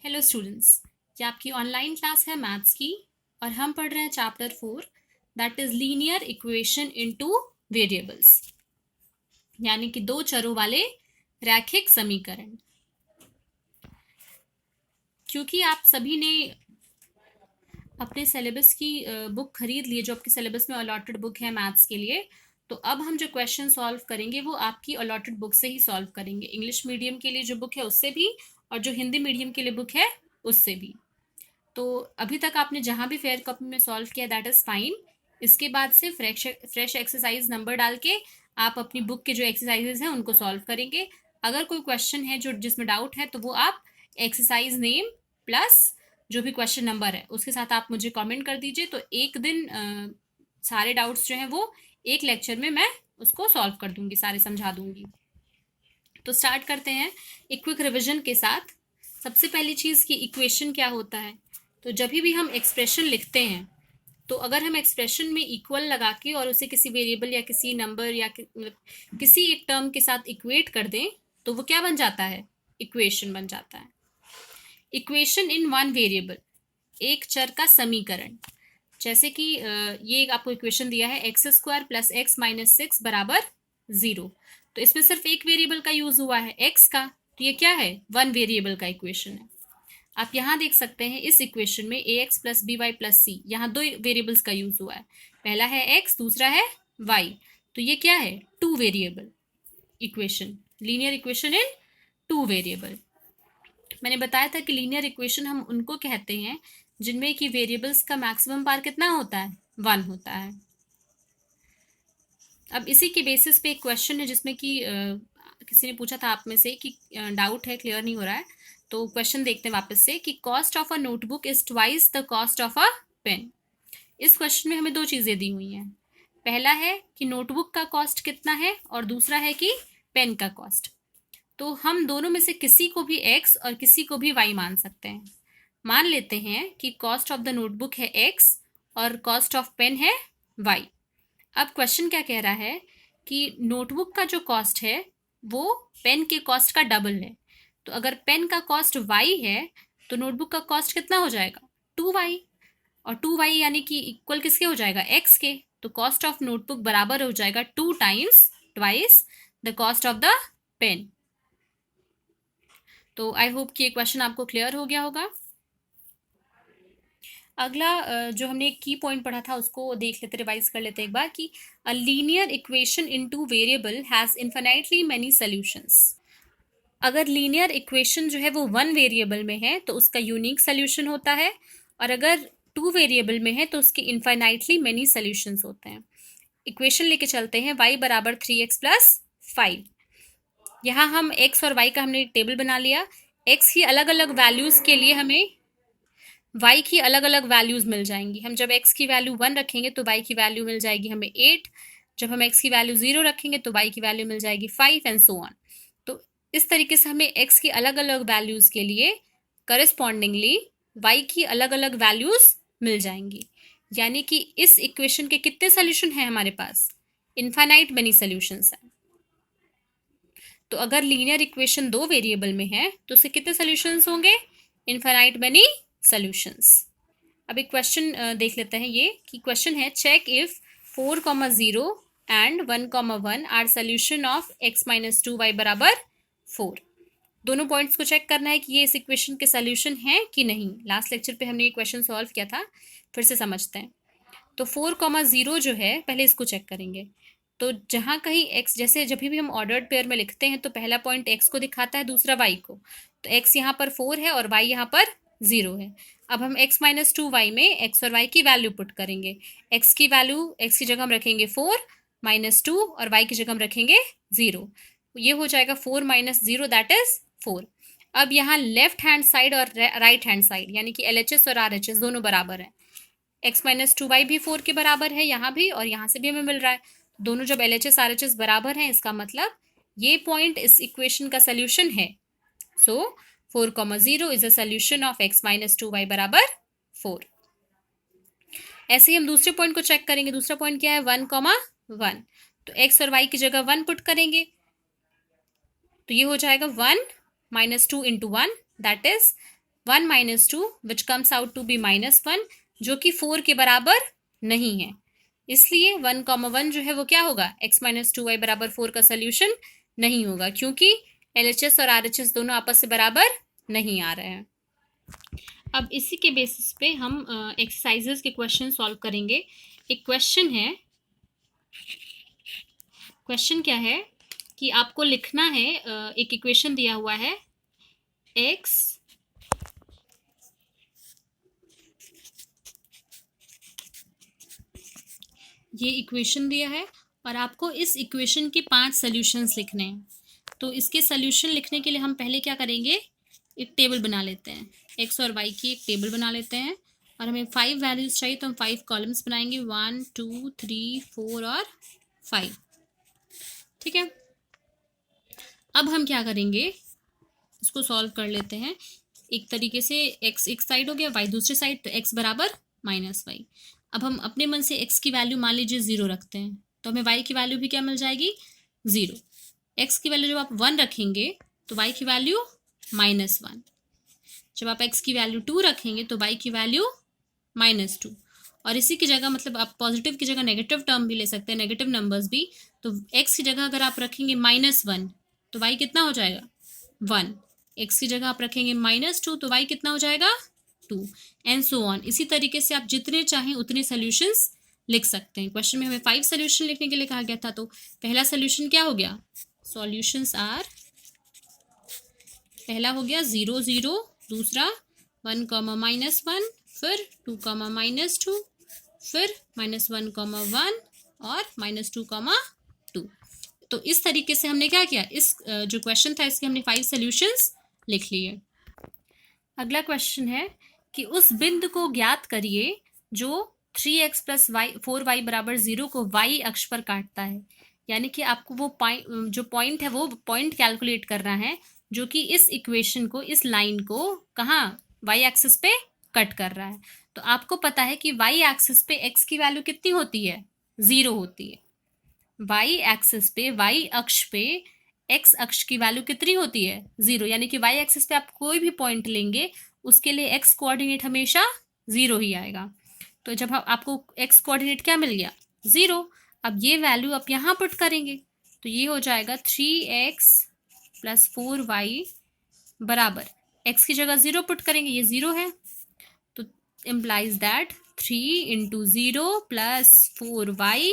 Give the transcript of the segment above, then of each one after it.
Hello students, ये आपकी online class है मैथ्स की और हम पढ़ रहे हैं chapter 4 that is linear equation into variables, यानी कि दो चरों वाले रैखिक समीकरण। क्योंकि आप सभी ने अपने सिलेबस की बुक खरीद ली है, जो आपके सिलेबस में अलॉटेड बुक है मैथ्स के लिए, तो अब हम जो क्वेश्चन सॉल्व करेंगे वो आपकी अलॉटेड बुक से ही सॉल्व करेंगे। इंग्लिश मीडियम के लिए जो बुक है उससे भी, और जो हिंदी मीडियम के लिए बुक है उससे भी। तो अभी तक आपने जहां भी फेयर कॉपी में सॉल्व किया दैट इज फाइन। इसके बाद से फ्रेश एक्सरसाइज नंबर डाल के आप अपनी बुक के जो एक्सरसाइजेज हैं उनको सॉल्व करेंगे। अगर कोई क्वेश्चन है जो जिसमें डाउट है तो वो आप एक्सरसाइज नेम प्लस जो भी क्वेश्चन नंबर है उसके साथ आप मुझे कमेंट कर दीजिए। तो एक दिन सारे डाउट्स जो हैं वो एक लेक्चर में मैं उसको सॉल्व कर दूंगी, सारे समझा दूंगी। तो स्टार्ट करते हैं एक क्विक रिविजन के साथ। सबसे पहली चीज़ कि इक्वेशन क्या होता है। तो जब भी हम एक्सप्रेशन लिखते हैं तो अगर हम एक्सप्रेशन में इक्वल लगा के और उसे किसी वेरिएबल या किसी नंबर या किसी एक टर्म के साथ इक्वेट कर दें तो वो क्या बन जाता है, इक्वेशन बन जाता है। इक्वेशन इन वन वेरिएबल, एक चर का समीकरण। जैसे कि ये आपको इक्वेशन दिया है x² प्लस x माइनस 6 बराबर 0। तो इसमें सिर्फ एक वेरिएबल का यूज हुआ है x का, तो ये क्या है, वन वेरिएबल का इक्वेशन है। आप यहाँ देख सकते हैं इस इक्वेशन में ax plus by plus c, यहाँ दो वेरिएबल्स का यूज हुआ है। पहला है x, दूसरा है y। तो ये क्या है, two variable equation, linear equation in two variable. मैंने बताया था कि लीनियर इक्वेशन हम उनको कहते हैं जिनमें कि वेरिएबल्स का मैक्सिमम पावर कितना होता है, 1 होता है। अब इसी के बेसिस पे एक क्वेश्चन है जिसमें कि किसी ने पूछा था आप में से कि डाउट है, क्लियर नहीं हो रहा है। तो क्वेश्चन देखते हैं वापस से कि cost of a notebook is twice the cost of a pen. इस क्वेश्चन में हमें दो चीज़ें दी हुई हैं। पहला है कि नोटबुक का कॉस्ट कितना है और दूसरा है कि पेन का कॉस्ट। तो हम दोनों में से किसी को भी x और किसी को भी y मान सकते हैं। मान लेते हैं कि कॉस्ट ऑफ द नोटबुक है x और कॉस्ट ऑफ पेन है y। अब क्वेश्चन क्या कह रहा है कि नोटबुक का जो कॉस्ट है वो पेन के कॉस्ट का डबल है। तो अगर पेन का कॉस्ट y है तो नोटबुक का कॉस्ट कितना हो जाएगा, 2y। और 2y यानी कि इक्वल किसके हो जाएगा, x के। तो कॉस्ट ऑफ नोटबुक बराबर हो जाएगा 2 times twice the cost of the pen. तो आई होप कि ये क्वेश्चन आपको क्लियर हो गया होगा। अगला जो हमने एक की पॉइंट पढ़ा था उसको देख लेते, रिवाइज कर लेते एक बार कि a linear equation into variable has infinitely many solutions. अगर लीनियर इक्वेशन जो है वो वन वेरिएबल में है तो उसका यूनिक सोल्यूशन होता है, और अगर टू वेरिएबल में है तो उसके इन्फाइनाइटली मेनी सॉल्यूशंस होते हैं। इक्वेशन लेके चलते हैं y बराबर 3x प्लस 5। यहाँ हम x और y का हमने टेबल बना लिया। x की अलग अलग वैल्यूज के लिए हमें y की अलग अलग वैल्यूज मिल जाएंगी। हम जब x की वैल्यू 1 रखेंगे तो y की वैल्यू मिल जाएगी हमें 8। जब हम x की वैल्यू 0 रखेंगे तो y की वैल्यू मिल जाएगी 5 एंड सो ऑन। तो इस तरीके से हमें x की अलग अलग वैल्यूज के लिए करस्पॉन्डिंगली y की अलग अलग वैल्यूज मिल जाएंगी। यानी कि इस इक्वेशन के कितने सोल्यूशन हैं हमारे पास, इनफाइनाइट मेनी सोल्यूशंस हैं। तो अगर लीनियर इक्वेशन दो वेरिएबल में है तो उसके कितने सोल्यूशंस होंगे, इनफाइनाइट मेनी सोल्यूशंस। अब एक क्वेश्चन देख लेते हैं। ये कि क्वेश्चन है check if 4,0 and 1,1 are solution of x minus 2y बराबर 4। दोनों पॉइंट्स को चेक करना है कि ये इस इक्वेशन के सोल्यूशन हैं कि नहीं। लास्ट लेक्चर पे हमने ये क्वेश्चन सॉल्व किया था, फिर से समझते हैं। तो 4,0 जो है पहले इसको चेक करेंगे। तो जहाँ कहीं x, जैसे जब भी हम ऑर्डर्ड पेयर में लिखते हैं तो पहला पॉइंट x को दिखाता है, दूसरा y को। तो x यहाँ पर 4 है और y यहाँ पर 0 है। अब हम x माइनस 2y में x और y की वैल्यू पुट करेंगे। x की वैल्यू, x की जगह हम रखेंगे 4 माइनस 2 और y की जगह हम रखेंगे 0। ये हो जाएगा 4 माइनस 0 दैट इज 4। अब यहाँ लेफ्ट हैंड साइड और राइट हैंड साइड यानी कि LHS और RHS दोनों बराबर है। x माइनस 2y भी 4 के बराबर है यहाँ भी, और यहाँ से भी हमें मिल रहा है। दोनों जब LHS RHS बराबर हैं इसका मतलब ये पॉइंट इस इक्वेशन का सोल्यूशन है। सो 4,0 is a solution of x minus 2y बराबर 4। ऐसे ही हम दूसरे पॉइंट को चेक करेंगे। दूसरा पॉइंट क्या है, 1,1। तो x और y की जगह 1 पुट करेंगे तो ये हो जाएगा 1 minus 2 into 1 that is 1 minus 2 which comes out to be -1, जो कि 4 के बराबर नहीं है। इसलिए 1, 1 जो है वो क्या होगा, x माइनस 2y बराबर 4 का सोल्यूशन नहीं होगा, क्योंकि LHS और RHS दोनों आपस से बराबर नहीं आ रहे हैं। अब इसी के बेसिस पे हम एक्सरसाइजेस के क्वेश्चन सॉल्व करेंगे। एक क्वेश्चन है, क्वेश्चन क्या है कि आपको लिखना है, एक इक्वेशन दिया हुआ है x ये इक्वेशन दिया है और आपको इस इक्वेशन के 5 सॉल्यूशंस लिखने हैं। तो इसके सॉल्यूशन लिखने के लिए हम पहले क्या करेंगे, एक टेबल बना लेते हैं, x और y की एक टेबल बना लेते हैं और हमें 5 वैल्यूज चाहिए तो हम 5 कॉलम्स बनाएंगे, 1 2 3 4 और 5। ठीक है, अब हम क्या करेंगे, इसको सॉल्व कर लेते हैं एक तरीके से। x एक साइड हो गया, y दूसरी साइड, तो x बराबर -y। अब हम अपने मन से x की वैल्यू मान लीजिए 0 रखते हैं, तो हमें y की वैल्यू भी क्या मिल जाएगी, 0। x की वैल्यू जब आप 1 रखेंगे तो y की वैल्यू -1। जब आप x की वैल्यू 2 रखेंगे तो y की वैल्यू -2। और इसी की जगह मतलब आप पॉजिटिव की जगह नेगेटिव टर्म भी ले सकते हैं, नेगेटिव नंबर्स भी। तो x की जगह अगर आप रखेंगे -1 तो y कितना हो जाएगा, 1। x की जगह आप रखेंगे -2 तो y कितना हो जाएगा, 2, एंड सो ऑन। इसी तरीके से आप जितने चाहें उतने सॉल्यूशंस लिख सकते हैं। क्वेश्चन में हमें 5 सॉल्यूशन लिखने के लिए कहा गया था, तो पहला सॉल्यूशन क्या हो गया, सॉल्यूशंस आर, पहला हो गया 0 0, दूसरा 1, -1, फिर 2, -2, फिर -1, 1 और -2, 2। तो इस तरीके से हमने क्या किया, इस जो क्वेश्चन था इसके हमने 5 सॉल्यूशंस लिख लिए। अगला क्वेश्चन है कि उस बिंदु को ज्ञात करिए जो 3x + 4y = 0 को y अक्ष पर काटता है। यानी कि आपको वो जो पॉइंट है वो पॉइंट कैलकुलेट करना है जो कि इस इक्वेशन को, इस लाइन को कहाँ, y एक्सिस पे कट कर रहा है। तो आपको पता है कि y एक्सिस पे x की वैल्यू कितनी होती है, 0 होती है। y एक्सिस पे, y अक्ष पे x अक्ष की वैल्यू कितनी होती है, 0। यानी कि y एक्सिस पे आप कोई भी पॉइंट लेंगे उसके लिए x कोऑर्डिनेट हमेशा 0 ही आएगा। तो जब आपको x कोऑर्डिनेट क्या मिल गया, 0। अब ये वैल्यू आप यहाँ पुट करेंगे तो ये हो जाएगा 3x + 4y बराबर, x की जगह 0 पुट करेंगे, ये 0 है, तो इम्प्लाइज दैट 3 × 0 + 4y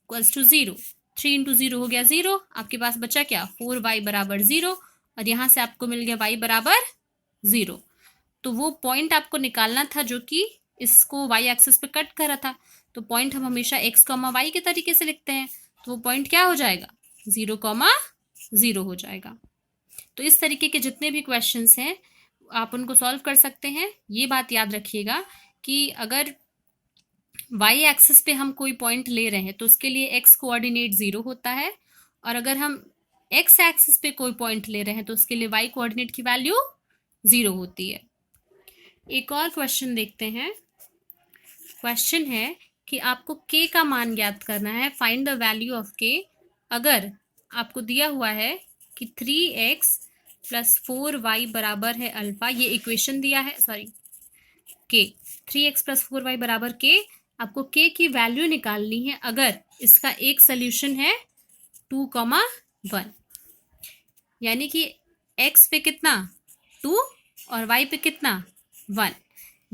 = 0। 3 × 0 हो गया 0, आपके पास बचा क्या, 4y बराबर 0, और यहाँ से आपको मिल गया y बराबर 0। तो वो पॉइंट आपको निकालना था जो कि इसको y एक्सिस पे कट कर रहा था। तो पॉइंट हम हमेशा x, y के तरीके से लिखते हैं, तो वो पॉइंट क्या हो जाएगा, 0, 0 हो जाएगा। तो इस तरीके के जितने भी क्वेश्चंस हैं आप उनको सॉल्व कर सकते हैं। ये बात याद रखिएगा कि अगर y एक्सिस पे हम कोई पॉइंट ले रहे हैं तो उसके लिए x कोऑर्डिनेट 0 होता है, और अगर हम x एक्सिस पे कोई पॉइंट ले रहे हैं तो उसके लिए y कोऑर्डिनेट की वैल्यू 0 होती है। एक और क्वेश्चन देखते हैं। क्वेश्चन है कि आपको k का मान ज्ञात करना है, find the value of k। अगर आपको दिया हुआ है कि 3x + 4y बराबर है अल्फा, ये इक्वेशन दिया है, सॉरी k, 3x + 4y बराबर k, आपको k की वैल्यू निकालनी है अगर इसका एक सोल्यूशन है 2, 1। यानी कि x पे कितना 2 और y पे कितना 1,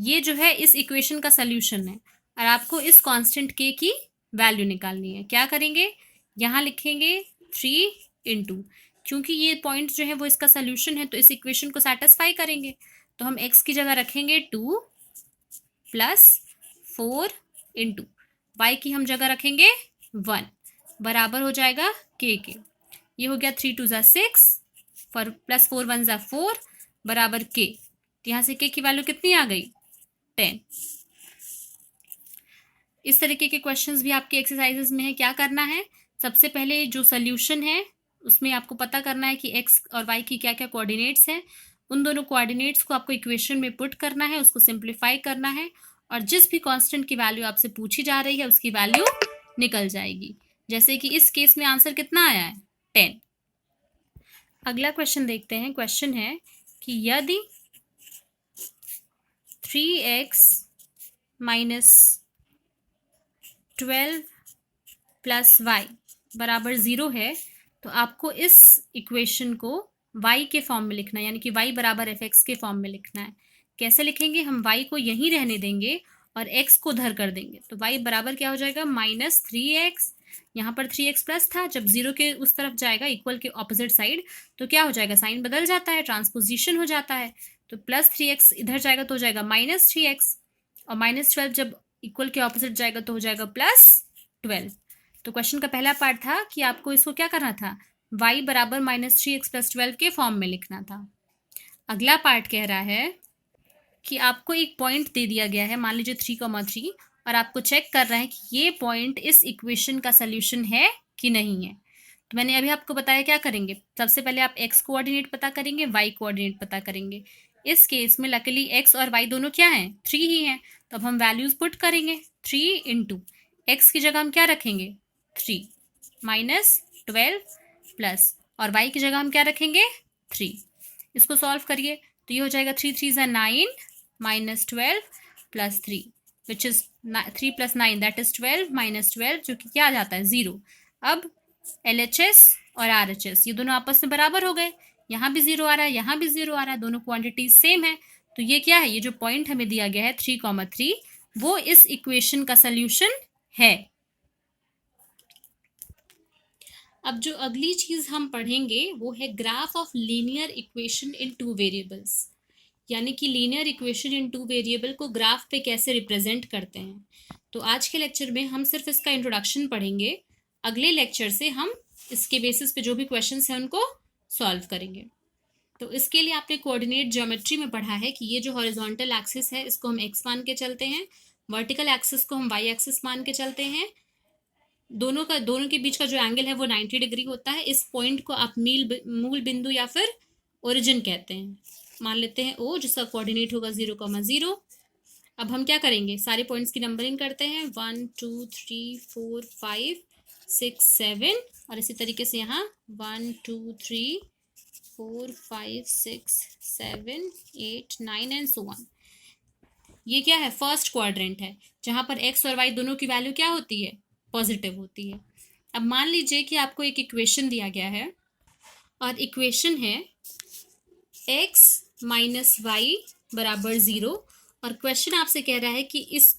ये जो है इस इक्वेशन का सोल्यूशन है, और आपको इस कांस्टेंट k की वैल्यू निकालनी है। क्या करेंगे, यहाँ लिखेंगे 3 × क्योंकि ये पॉइंट जो है वो इसका सोल्यूशन है तो इस इक्वेशन को सेटिस्फाई करेंगे, तो हम x की जगह रखेंगे 2 + 4 × y की हम जगह रखेंगे 1, बराबर हो जाएगा k के। ये हो गया 3 × 2 = 6, +4 × 1 = 4 बराबर k। यहाँ से k की वैल्यू कितनी आ गई, 10। इस तरीके के क्वेश्चंस भी आपके एक्सरसाइजेस में है। क्या करना है, सबसे पहले जो सोल्यूशन है उसमें आपको पता करना है कि x और y की क्या क्या कोऑर्डिनेट्स हैं। उन दोनों कोऑर्डिनेट्स को आपको इक्वेशन में पुट करना है, उसको सिंप्लीफाई करना है, और जिस भी कांस्टेंट की वैल्यू आपसे पूछी जा रही है उसकी वैल्यू निकल जाएगी। जैसे कि इस केस में आंसर कितना आया है, 10। अगला क्वेश्चन देखते हैं। क्वेश्चन है कि यदि 3x माइनस 12 प्लस वाई बराबर 0 है, तो आपको इस इक्वेशन को y के फॉर्म में लिखना है, यानी कि y बराबर fx के फॉर्म में लिखना है। कैसे लिखेंगे? हम y को यहीं रहने देंगे और x को उधर कर देंगे, तो y बराबर क्या हो जाएगा? माइनस 3x, यहाँ पर 3x प्लस था, जब 0 के उस तरफ जाएगा इक्वल के ऑपोजिट साइड, तो क्या हो जाएगा? साइन बदल जाता है, ट्रांसपोजिशन हो जाता है, तो प्लस 3x इधर जाएगा तो हो जाएगा माइनस 3x, और माइनस 12 जब इक्वल के ऑपोजिट जाएगा तो हो जाएगा प्लस 12। तो क्वेश्चन का पहला पार्ट था कि आपको इसको क्या करना था? y बराबर माइनस 3x प्लस 12 के फॉर्म में लिखना था। अगला पार्ट कह रहा है कि आपको एक पॉइंट दे दिया गया है, मान लीजिए 3,3, और आपको चेक कर रहा है कि ये पॉइंट इस इक्वेशन का सोल्यूशन है कि नहीं है। तो मैंने अभी आपको बताया क्या करेंगे, सबसे पहले आप x कोऑर्डिनेट पता करेंगे, y कोऑर्डिनेट पता करेंगे। इस केस में लकीली x और y दोनों क्या हैं? 3 ही हैं, तो अब हम वैल्यूज पुट करेंगे। 3 इंटू x की जगह हम क्या रखेंगे? 3 माइनस 12 प्लस, और y की जगह हम क्या रखेंगे? 3। इसको सॉल्व करिए तो ये हो जाएगा 3 3 ज़ा 9 minus 12 plus 3 which is 3 plus 9 that is 12 minus 12 जो कि क्या आ जाता है? 0। अब LHS और RHS ये दोनों आपस में बराबर हो गए, यहाँ भी 0 आ रहा है, यहाँ भी 0 आ रहा है, दोनों क्वांटिटीज सेम है, तो ये क्या है? ये जो पॉइंट हमें दिया गया है 3,3 वो इस इक्वेशन का सोल्यूशन है। अब जो अगली चीज हम पढ़ेंगे वो है graph of linear equation in 2 variables, यानी कि लीनियर इक्वेशन इन 2 वेरिएबल को ग्राफ पे कैसे रिप्रेजेंट करते हैं। तो आज के लेक्चर में हम सिर्फ इसका इंट्रोडक्शन पढ़ेंगे, अगले लेक्चर से हम इसके बेसिस पे जो भी क्वेश्चंस हैं उनको सॉल्व करेंगे। तो इसके लिए आपने कोऑर्डिनेट ज्योमेट्री में पढ़ा है कि ये जो हॉरिजॉन्टल एक्सिस है इसको हम x मान के चलते हैं, वर्टिकल एक्सिस को हम y एक्सिस मान के चलते हैं, दोनों के बीच का जो एंगल है वो 90 डिग्री होता है। इस पॉइंट को आप मूल बिंदु या फिर ओरिजिन कहते हैं, मान लेते हैं O, जिसका कोऑर्डिनेट होगा 0,0। अब हम क्या करेंगे? सारे पॉइंट्स की नंबरिंग करते हैं, 1 2 3 4 5 6 7, और इसी तरीके से यहाँ 1 2 3 4 5 6 7 8 9 एंड सो ऑन। ये क्या है? फर्स्ट क्वाड्रेंट है, जहां पर x और y दोनों की वैल्यू क्या होती है? पॉजिटिव होती है। अब मान लीजिए कि आपको एक इक्वेशन दिया गया है और इक्वेशन है x माइनस वाई बराबर 0, और क्वेश्चन आपसे कह रहा है कि इस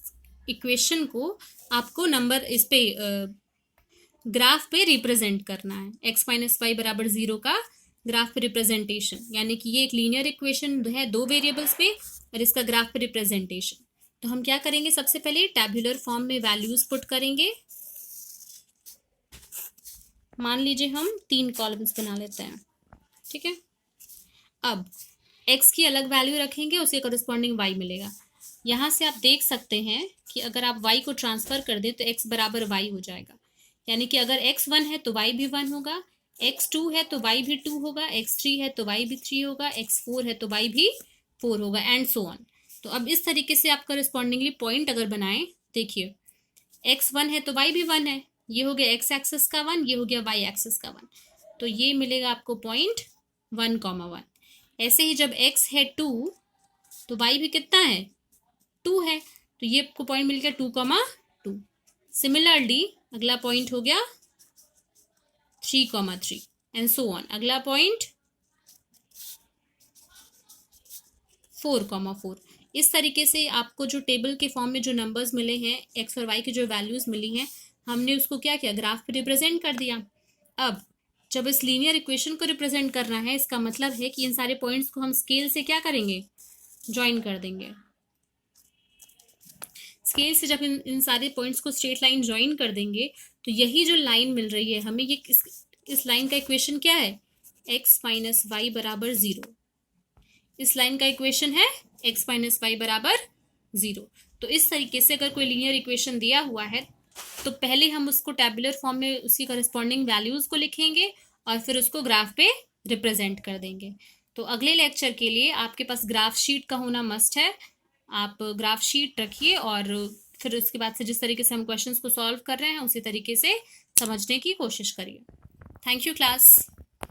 इक्वेशन को आपको नंबर इस पे ग्राफ पे रिप्रेजेंट करना है, x माइनस वाई बराबर 0 का ग्राफ पे रिप्रेजेंटेशन, यानी कि ये एक लीनियर इक्वेशन है 2 वेरिएबल्स पे और इसका ग्राफ पे रिप्रेजेंटेशन। तो हम क्या करेंगे? सबसे पहले टैब्यूलर फॉर्म में वैल्यूज पुट करेंगे। मान लीजिए हम 3 कॉलम्स बना लेते हैं, ठीक है। अब x की अलग वैल्यू रखेंगे, उसके करस्पॉन्डिंग y मिलेगा। यहाँ से आप देख सकते हैं कि अगर आप y को ट्रांसफर कर दें तो x बराबर y हो जाएगा, यानी कि अगर x 1 है तो y भी 1 होगा, x 2 है तो y भी 2 होगा, x 3 है तो y भी 3 होगा, x 4 है तो y भी 4 होगा, एंड सो ऑन। तो अब इस तरीके से आप करस्पॉन्डिंगली पॉइंट अगर बनाएं, देखिए x 1 है तो y भी 1 है, ये हो गया x एक्सिस का 1, ये हो गया y एक्सिस का 1, तो ये मिलेगा आपको पॉइंट 1,1। ऐसे ही जब x है 2 तो y भी कितना है? 2 है, तो ये आपको पॉइंट मिल गया 2,2। सिमिलरली अगला पॉइंट हो गया 3,3 एंड सो ऑन। अगला पॉइंट 4,4। इस तरीके से आपको जो टेबल के फॉर्म में जो नंबर्स मिले हैं, x और y की जो वैल्यूज मिली हैं, हमने उसको क्या किया? ग्राफ पे रिप्रेजेंट कर दिया। अब जब इस लीनियर इक्वेशन को रिप्रेजेंट करना है, इसका मतलब है कि इन सारे पॉइंट्स को हम स्केल से क्या करेंगे? ज्वाइन कर देंगे। स्केल से जब इन सारे पॉइंट्स को स्ट्रेट लाइन ज्वाइन कर देंगे तो यही जो लाइन मिल रही है हमें, ये इस लाइन का इक्वेशन क्या है? x माइनस वाई बराबर 0। इस लाइन का इक्वेशन है x माइनस वाई बराबर 0। तो इस तरीके से अगर कोई लीनियर इक्वेशन दिया हुआ है तो पहले हम उसको टैबुलर फॉर्म में उसकी करस्पॉन्डिंग वैल्यूज को लिखेंगे और फिर उसको ग्राफ पे रिप्रेजेंट कर देंगे। तो अगले लेक्चर के लिए आपके पास ग्राफ शीट का होना मस्ट है। आप ग्राफ शीट रखिए और फिर उसके बाद से जिस तरीके से हम क्वेश्चंस को सॉल्व कर रहे हैं उसी तरीके से समझने की कोशिश करिए। Thank you class.